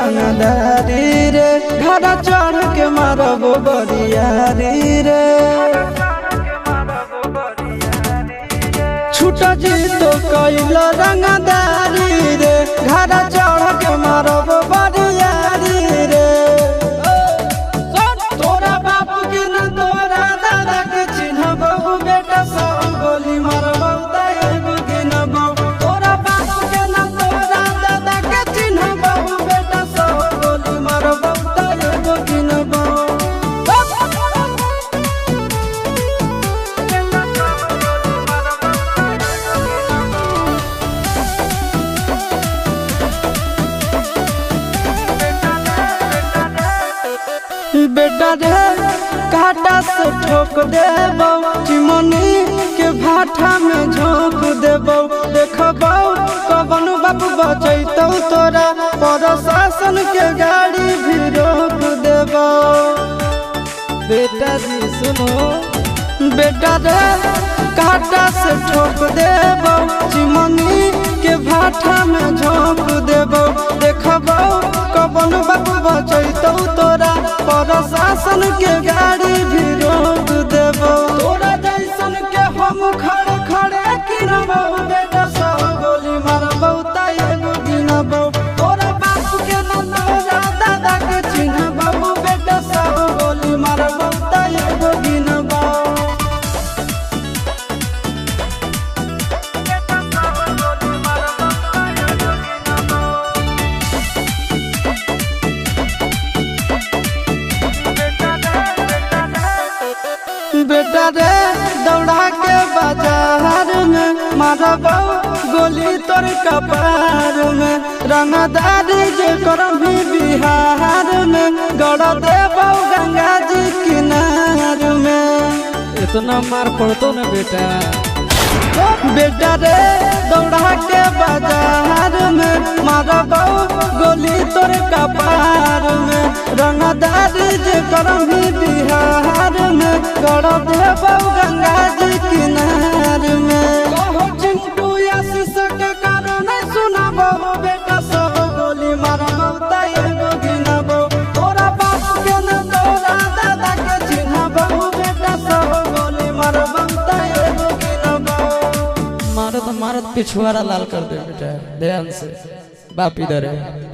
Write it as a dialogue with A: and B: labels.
A: रंगदारी रे घर चढ़ के मारब बरियारी रे छूट जी तो कैल रंगदारी रे घर चढ़ के मारब बरियारी रे तोरा बाप के न तोरा दादा के चिन्हबहु बेटा सब गोली मारबौ त एगो गिनबौ तोरा बाप के न तोरा दादा के चिन्हबहु बेटा सब गोली मारबौ त एगो गिनबौ बेटा रे काटा से ठोक देबौ चिमनी के भाठा में झोंक देबौ देखबौ कवन बाप बचैतौ तोरा प्रशासन के गाड़ी भी रोक देबौ बेटा जी सुनो बेटा रे काटा से ठोक देबौ चिमनी के भाठा में झोंक देबौ देखबौ कवन बाप बचैतौ तोरा प्रशासन के गाड़ी भी रोक देबौ तोरा जैसन के हम खड़े खड़े गिनबौ बेटा सब गोली मारबौ त एगो गिनबौ तोरा बाप के न तोरा दादा के चिन्हबौ बेटा सब गोली मारबौ त एगो गिनबौ बेटा रे दौड़ा के बाजार में मारबौ गोली तोर कपार में रंगदारी जे करभी बिहार में गड़ देबौ गंगा जी किनार में
B: इतना मार पड़तो न बेटा
A: बेटा रे दौड़ा के बाजार में मारबौ गोली तोर कपार में रंगदारी जे करभी बिहार में गड़ देबौ गंगा जी किनार में कहो चिंटू आशीष के कारण सुनबौ बेटा सब गोली मारबौ त एगो गिनबौ तोरा बाप के न तोरा दादा के चिन्हबौ बेटा सब गोली मारबौ त एगो गिनबौ
B: मारत मारत पिछुआरा लाल कर दे बेटा ध्यान से बाप इधर है।